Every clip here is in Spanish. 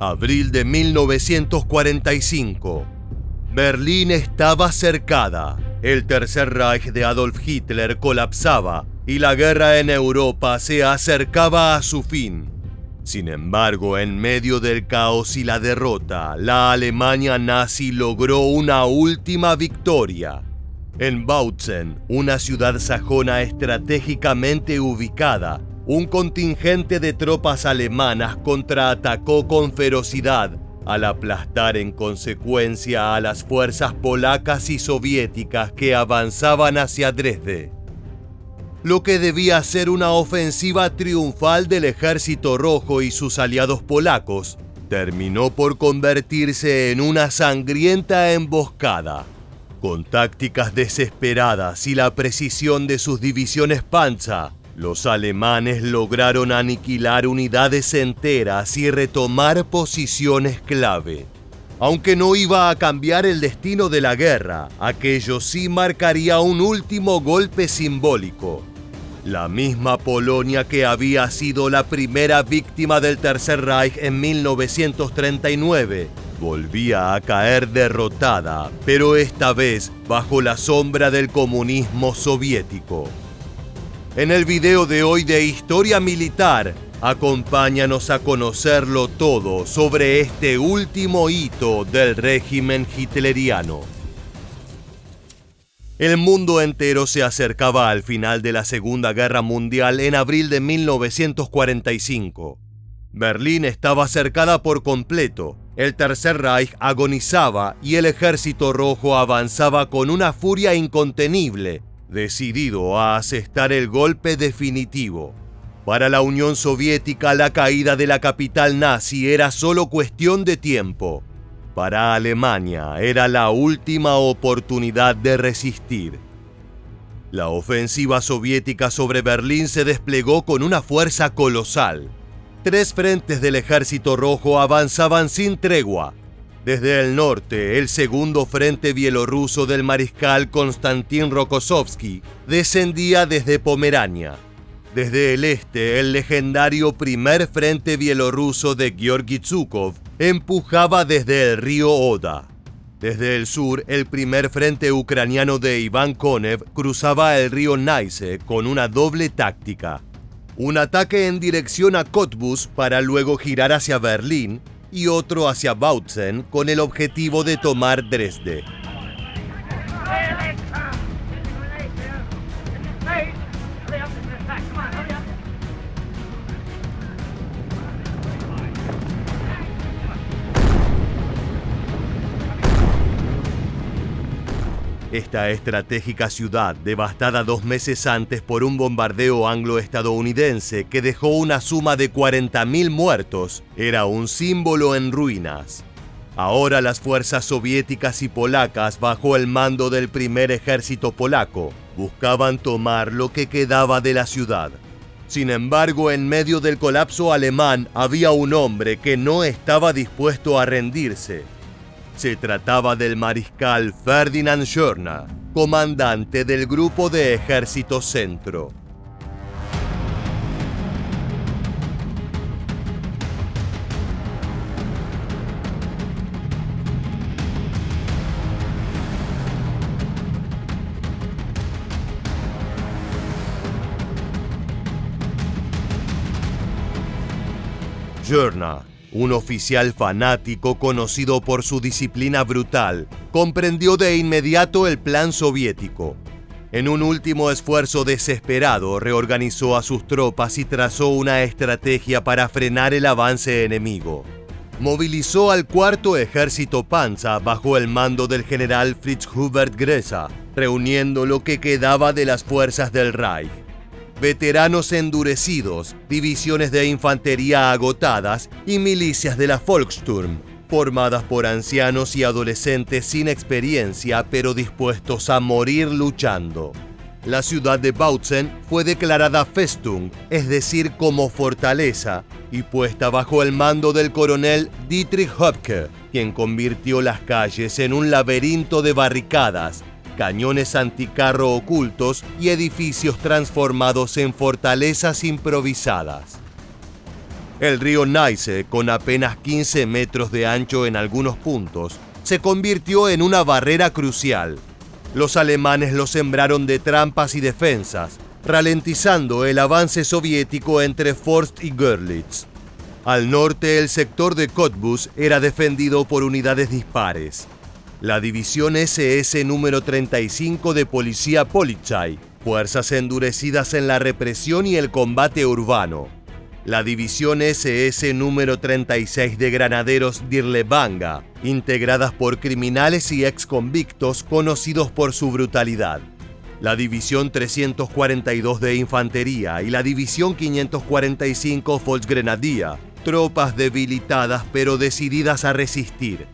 Abril de 1945. Berlín estaba cercada. El Tercer Reich de Adolf Hitler colapsaba y la guerra en Europa se acercaba a su fin. Sin embargo, en medio del caos y la derrota, la Alemania nazi logró una última victoria. En Bautzen, una ciudad sajona estratégicamente ubicada, un contingente de tropas alemanas contraatacó con ferocidad al aplastar en consecuencia a las fuerzas polacas y soviéticas que avanzaban hacia Dresde. Lo que debía ser una ofensiva triunfal del Ejército Rojo y sus aliados polacos, terminó por convertirse en una sangrienta emboscada. Con tácticas desesperadas y la precisión de sus divisiones Panzer, los alemanes lograron aniquilar unidades enteras y retomar posiciones clave. Aunque no iba a cambiar el destino de la guerra, aquello sí marcaría un último golpe simbólico. La misma Polonia que había sido la primera víctima del Tercer Reich en 1939, volvía a caer derrotada, pero esta vez bajo la sombra del comunismo soviético. En el video de hoy de Historia Militar, acompáñanos a conocerlo todo sobre este último hito del régimen hitleriano. El mundo entero se acercaba al final de la Segunda Guerra Mundial en abril de 1945. Berlín estaba cercada por completo, el Tercer Reich agonizaba y el Ejército Rojo avanzaba con una furia incontenible, decidido a asestar el golpe definitivo. Para la Unión Soviética, la caída de la capital nazi era solo cuestión de tiempo. Para Alemania era la última oportunidad de resistir. La ofensiva soviética sobre Berlín se desplegó con una fuerza colosal. 3 frentes del Ejército Rojo avanzaban sin tregua. Desde el norte, el segundo frente bielorruso del mariscal Konstantin Rokossovski descendía desde Pomerania. Desde el este, el legendario primer frente bielorruso de Georgi Zhukov empujaba desde el río Oda. Desde el sur, el primer frente ucraniano de Iván Konev cruzaba el río Neisse con una doble táctica. Un ataque en dirección a Cottbus para luego girar hacia Berlín y otro hacia Bautzen con el objetivo de tomar Dresde. Esta estratégica ciudad, devastada 2 meses antes por un bombardeo anglo-estadounidense que dejó una suma de 40.000 muertos, era un símbolo en ruinas. Ahora las fuerzas soviéticas y polacas, bajo el mando del primer ejército polaco, buscaban tomar lo que quedaba de la ciudad. Sin embargo, en medio del colapso alemán había un hombre que no estaba dispuesto a rendirse. Se trataba del mariscal Ferdinand Schörner, comandante del Grupo de Ejército Centro. Schörner, un oficial fanático conocido por su disciplina brutal, comprendió de inmediato el plan soviético. En un último esfuerzo desesperado, reorganizó a sus tropas y trazó una estrategia para frenar el avance enemigo. Movilizó al cuarto ejército Panzer bajo el mando del general Fritz Hubert Gresser, reuniendo lo que quedaba de las fuerzas del Reich. Veteranos endurecidos, divisiones de infantería agotadas y milicias de la Volkssturm, formadas por ancianos y adolescentes sin experiencia pero dispuestos a morir luchando. La ciudad de Bautzen fue declarada Festung, es decir, como fortaleza, y puesta bajo el mando del coronel Dietrich Höpke, quien convirtió las calles en un laberinto de barricadas, cañones anticarro ocultos y edificios transformados en fortalezas improvisadas. El río Neisse, con apenas 15 metros de ancho en algunos puntos, se convirtió en una barrera crucial. Los alemanes lo sembraron de trampas y defensas, ralentizando el avance soviético entre Forst y Görlitz. Al norte, el sector de Cottbus era defendido por unidades dispares. La división SS número 35 de Policía Polizei, fuerzas endurecidas en la represión y el combate urbano. La división SS número 36 de Granaderos Dirlebanga, integradas por criminales y exconvictos conocidos por su brutalidad. La división 342 de Infantería y la división 545 Volksgrenadier, tropas debilitadas pero decididas a resistir.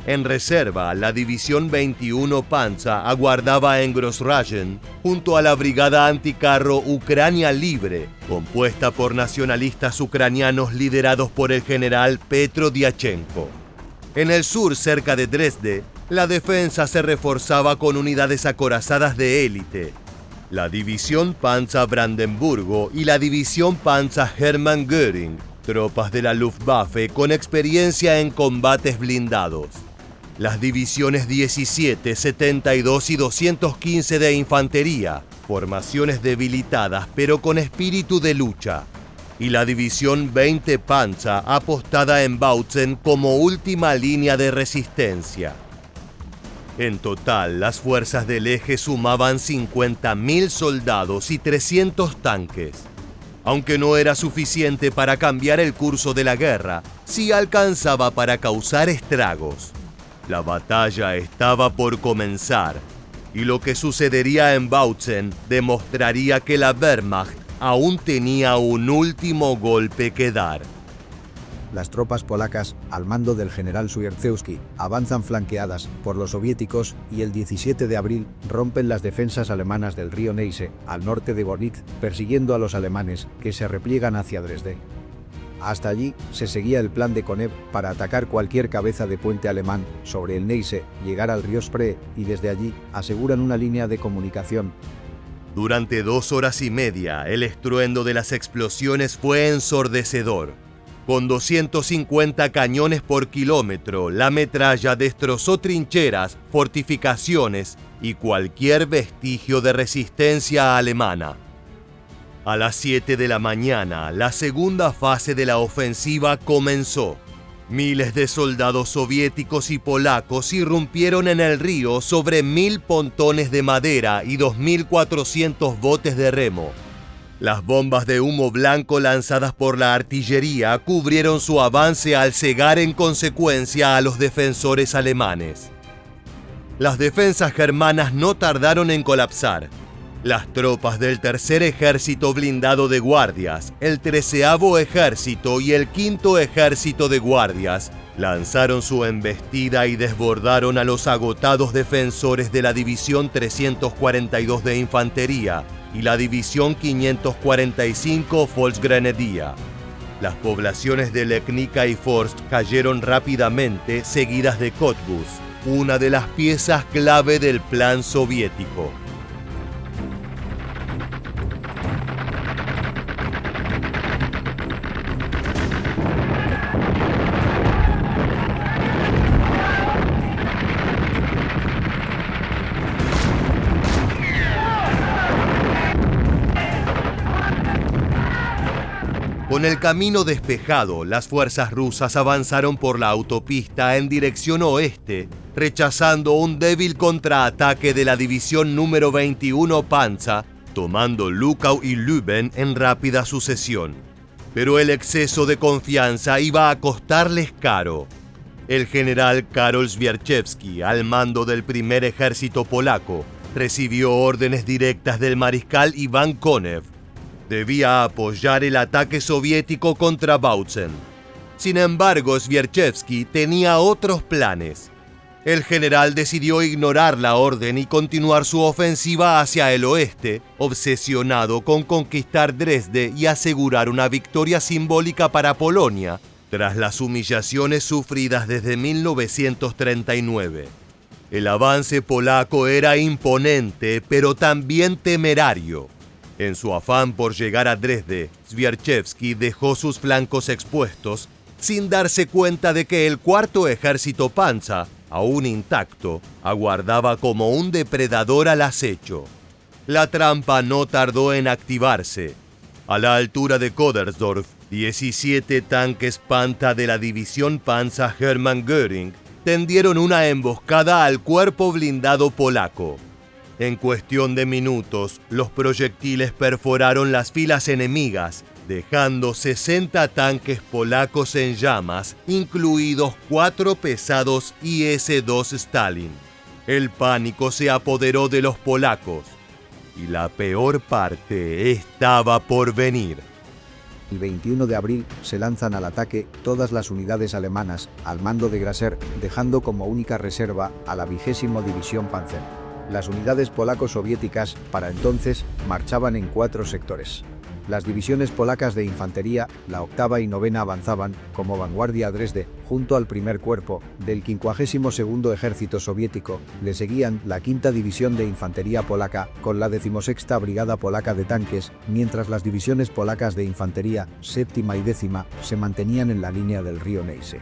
En reserva, la división 21 Panza aguardaba en Grossragen junto a la brigada anticarro Ucrania Libre, compuesta por nacionalistas ucranianos liderados por el general Petro Diachenko. En el sur, cerca de Dresde, la defensa se reforzaba con unidades acorazadas de élite. La división Panza Brandenburgo y la división Panza Hermann Göring, tropas de la Luftwaffe con experiencia en combates blindados. Las divisiones 17, 72 y 215 de Infantería, formaciones debilitadas pero con espíritu de lucha. Y la división 20 Panza apostada en Bautzen como última línea de resistencia. En total, las fuerzas del eje sumaban 50.000 soldados y 300 tanques. Aunque no era suficiente para cambiar el curso de la guerra, sí alcanzaba para causar estragos. La batalla estaba por comenzar, y lo que sucedería en Bautzen demostraría que la Wehrmacht aún tenía un último golpe que dar. Las tropas polacas, al mando del general Swierdczewski, avanzan flanqueadas por los soviéticos y el 17 de abril rompen las defensas alemanas del río Neisse, al norte de Gorlitz, persiguiendo a los alemanes, que se repliegan hacia Dresde. Hasta allí se seguía el plan de Konev para atacar cualquier cabeza de puente alemán sobre el Neisse, llegar al río Spree y desde allí aseguran una línea de comunicación. Durante 2 horas y media, el estruendo de las explosiones fue ensordecedor. Con 250 cañones por kilómetro, la metralla destrozó trincheras, fortificaciones y cualquier vestigio de resistencia alemana. A las 7 de la mañana, la segunda fase de la ofensiva comenzó. Miles de soldados soviéticos y polacos irrumpieron en el río sobre 1.000 pontones de madera y 2.400 botes de remo. Las bombas de humo blanco lanzadas por la artillería cubrieron su avance al cegar en consecuencia a los defensores alemanes. Las defensas germanas no tardaron en colapsar. Las tropas del Tercer Ejército Blindado de Guardias, el 13º Ejército y el 5º Ejército de Guardias lanzaron su embestida y desbordaron a los agotados defensores de la División 342 de Infantería y la División 545 Volksgrenadier. Las poblaciones de Legnica y Forst cayeron rápidamente, seguidas de Cottbus, una de las piezas clave del plan soviético. Con el camino despejado, las fuerzas rusas avanzaron por la autopista en dirección oeste, rechazando un débil contraataque de la división número 21 Panza, tomando Luckau y Lüben en rápida sucesión. Pero el exceso de confianza iba a costarles caro. El general Karol Zwierczewski, al mando del primer ejército polaco, recibió órdenes directas del mariscal Iván Konev. Debía apoyar el ataque soviético contra Bautzen. Sin embargo, Zwierczewski tenía otros planes. El general decidió ignorar la orden y continuar su ofensiva hacia el oeste, obsesionado con conquistar Dresde y asegurar una victoria simbólica para Polonia, tras las humillaciones sufridas desde 1939. El avance polaco era imponente, pero también temerario. En su afán por llegar a Dresde, Zwierczewski dejó sus flancos expuestos sin darse cuenta de que el cuarto ejército Panza, aún intacto, aguardaba como un depredador al acecho. La trampa no tardó en activarse. A la altura de Kodersdorf, 17 tanques Panther de la división Panzer Hermann Göring tendieron una emboscada al cuerpo blindado polaco. En cuestión de minutos, los proyectiles perforaron las filas enemigas, dejando 60 tanques polacos en llamas, incluidos 4 pesados IS-2 Stalin. El pánico se apoderó de los polacos, y la peor parte estaba por venir. El 21 de abril se lanzan al ataque todas las unidades alemanas al mando de Grasser, dejando como única reserva a la 20ª División Panzer. Las unidades polaco-soviéticas, para entonces, marchaban en 4 sectores. Las divisiones polacas de infantería, la 8ª y 9ª avanzaban, como vanguardia a Dresde, junto al primer cuerpo del 52º Ejército Soviético. Le seguían la 5ª División de Infantería Polaca, con la 16ª Brigada Polaca de Tanques, mientras las divisiones polacas de infantería, 7ª y 10ª, se mantenían en la línea del río Neisse.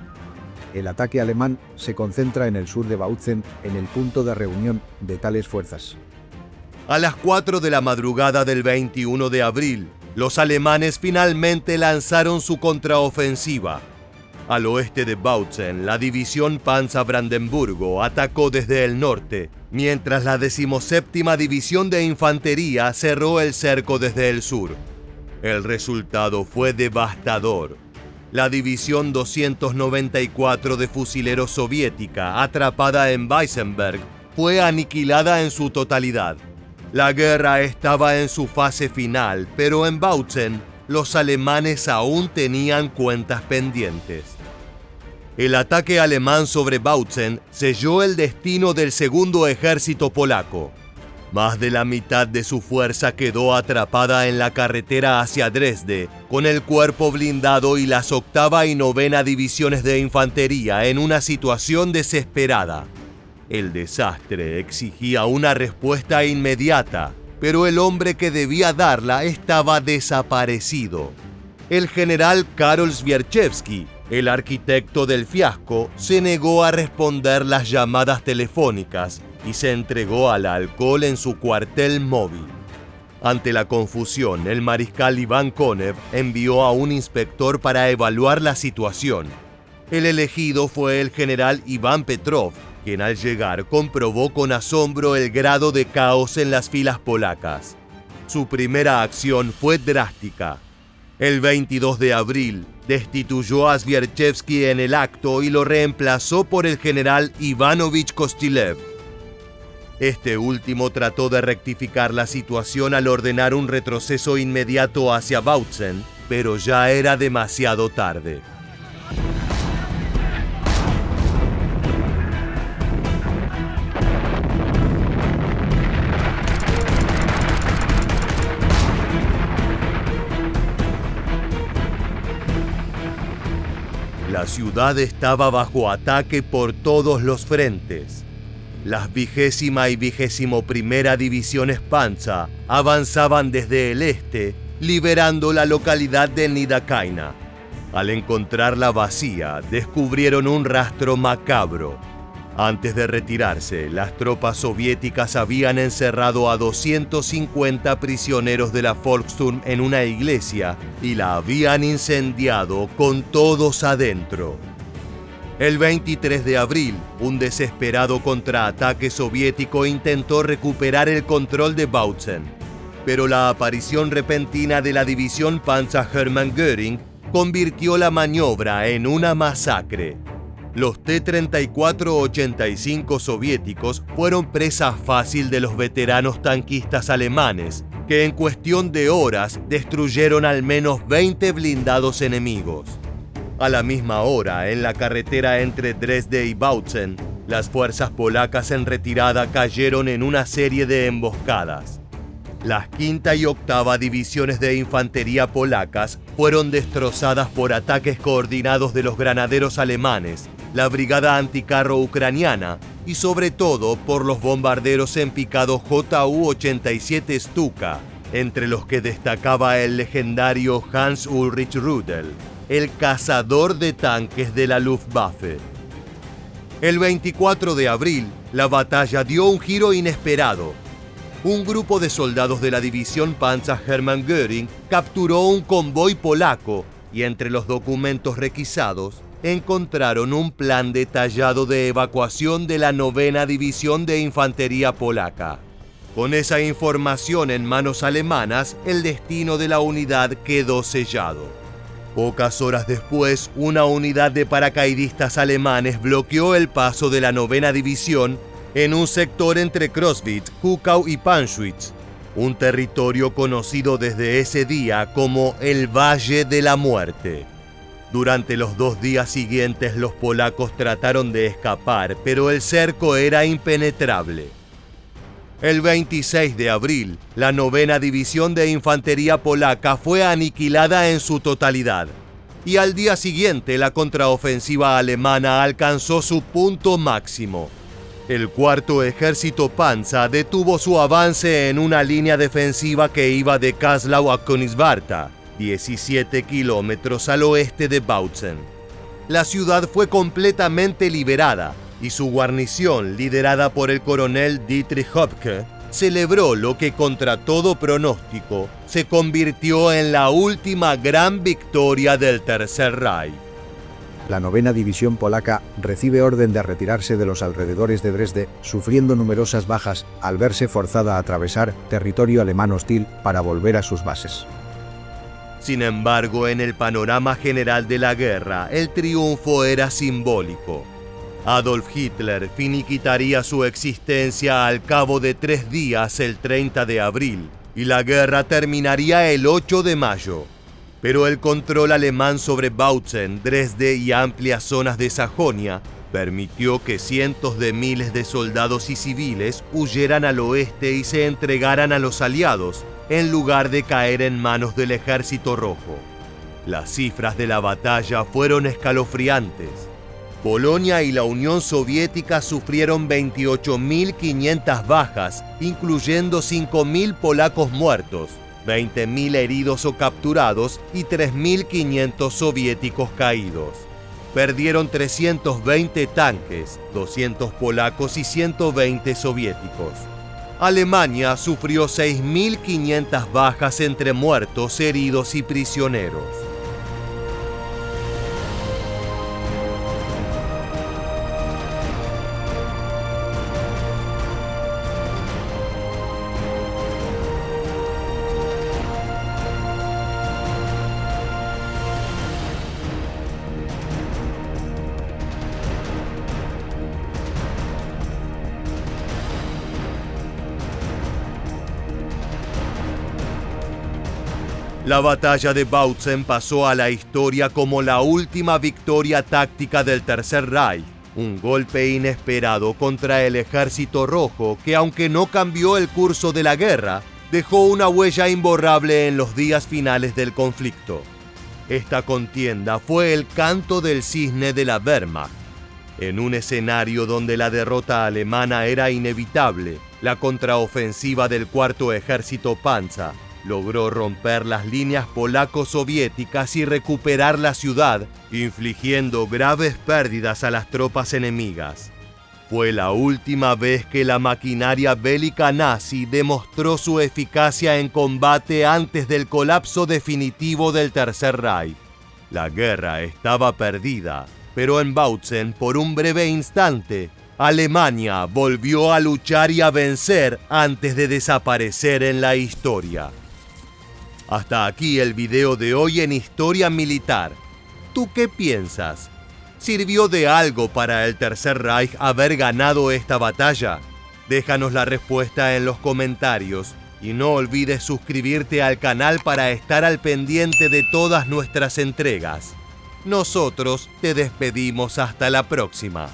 El ataque alemán se concentra en el sur de Bautzen, en el punto de reunión de tales fuerzas. A las 4 de la madrugada del 21 de abril, los alemanes finalmente lanzaron su contraofensiva. Al oeste de Bautzen, la división Panzer Brandenburgo atacó desde el norte, mientras la 17ª División de Infantería cerró el cerco desde el sur. El resultado fue devastador. La división 294 de fusileros soviética, atrapada en Weissenberg, fue aniquilada en su totalidad. La guerra estaba en su fase final, pero en Bautzen los alemanes aún tenían cuentas pendientes. El ataque alemán sobre Bautzen selló el destino del segundo ejército polaco. Más de la mitad de su fuerza quedó atrapada en la carretera hacia Dresde, con el cuerpo blindado y las 8ª y 9ª divisiones de infantería en una situación desesperada. El desastre exigía una respuesta inmediata, pero el hombre que debía darla estaba desaparecido. El general Karol Zwierczewski, el arquitecto del fiasco, se negó a responder las llamadas telefónicas y se entregó al alcohol en su cuartel móvil. Ante la confusión, el mariscal Iván Konev envió a un inspector para evaluar la situación. El elegido fue el general Iván Petrov, quien al llegar comprobó con asombro el grado de caos en las filas polacas. Su primera acción fue drástica. El 22 de abril, destituyó a Zwierczewski en el acto y lo reemplazó por el general Ivanovich Kostylev. Este último trató de rectificar la situación al ordenar un retroceso inmediato hacia Bautzen, pero ya era demasiado tarde. La ciudad estaba bajo ataque por todos los frentes. Las 20ª y 21ª divisiones Panzer avanzaban desde el este, liberando la localidad de Niederkaina. Al encontrarla vacía, descubrieron un rastro macabro. Antes de retirarse, las tropas soviéticas habían encerrado a 250 prisioneros de la Volkssturm en una iglesia y la habían incendiado con todos adentro. El 23 de abril, un desesperado contraataque soviético intentó recuperar el control de Bautzen, pero la aparición repentina de la división Panzer Hermann Göring convirtió la maniobra en una masacre. Los T-34-85 soviéticos fueron presa fácil de los veteranos tanquistas alemanes, que en cuestión de horas destruyeron al menos 20 blindados enemigos. A la misma hora, en la carretera entre Dresde y Bautzen, las fuerzas polacas en retirada cayeron en una serie de emboscadas. Las 5ª y 8ª divisiones de infantería polacas fueron destrozadas por ataques coordinados de los granaderos alemanes, la brigada anticarro ucraniana y sobre todo por los bombarderos en picado Ju-87 Stuka, entre los que destacaba el legendario Hans Ulrich Rudel, el cazador de tanques de la Luftwaffe. El 24 de abril, la batalla dio un giro inesperado. Un grupo de soldados de la división Panzer Hermann Göring capturó un convoy polaco y entre los documentos requisados encontraron un plan detallado de evacuación de la 9ª División de Infantería Polaca. Con esa información en manos alemanas, el destino de la unidad quedó sellado. Pocas horas después, una unidad de paracaidistas alemanes bloqueó el paso de la 9ª División en un sector entre Crostwitz, Kuckau y Panschwitz, un territorio conocido desde ese día como el Valle de la Muerte. Durante los 2 días siguientes los polacos trataron de escapar, pero el cerco era impenetrable. El 26 de abril, la 9ª División de Infantería Polaca fue aniquilada en su totalidad, y al día siguiente la contraofensiva alemana alcanzó su punto máximo. El cuarto ejército Panza detuvo su avance en una línea defensiva que iba de Kaszlau a Königswarta, 17 kilómetros al oeste de Bautzen. La ciudad fue completamente liberada y su guarnición, liderada por el coronel Dietrich Höpke, celebró lo que contra todo pronóstico se convirtió en la última gran victoria del Tercer Reich. La 9ª División Polaca recibe orden de retirarse de los alrededores de Dresde, sufriendo numerosas bajas al verse forzada a atravesar territorio alemán hostil para volver a sus bases. Sin embargo, en el panorama general de la guerra, el triunfo era simbólico. Adolf Hitler finiquitaría su existencia al cabo de 3 días el 30 de abril y la guerra terminaría el 8 de mayo. Pero el control alemán sobre Bautzen, Dresde y amplias zonas de Sajonia permitió que cientos de miles de soldados y civiles huyeran al oeste y se entregaran a los aliados, en lugar de caer en manos del Ejército Rojo. Las cifras de la batalla fueron escalofriantes. Polonia y la Unión Soviética sufrieron 28.500 bajas, incluyendo 5.000 polacos muertos, 20.000 heridos o capturados y 3.500 soviéticos caídos. Perdieron 320 tanques, 200 polacos y 120 soviéticos. Alemania sufrió 6.500 bajas entre muertos, heridos y prisioneros. La batalla de Bautzen pasó a la historia como la última victoria táctica del Tercer Reich, un golpe inesperado contra el Ejército Rojo que, aunque no cambió el curso de la guerra, dejó una huella imborrable en los días finales del conflicto. Esta contienda fue el canto del cisne de la Wehrmacht. En un escenario donde la derrota alemana era inevitable, la contraofensiva del Cuarto Ejército Panza logró romper las líneas polaco-soviéticas y recuperar la ciudad, infligiendo graves pérdidas a las tropas enemigas. Fue la última vez que la maquinaria bélica nazi demostró su eficacia en combate antes del colapso definitivo del Tercer Reich. La guerra estaba perdida, pero en Bautzen, por un breve instante, Alemania volvió a luchar y a vencer antes de desaparecer en la historia. Hasta aquí el video de hoy en Historia Militar. ¿Tú qué piensas? ¿Sirvió de algo para el Tercer Reich haber ganado esta batalla? Déjanos la respuesta en los comentarios y no olvides suscribirte al canal para estar al pendiente de todas nuestras entregas. Nosotros te despedimos hasta la próxima.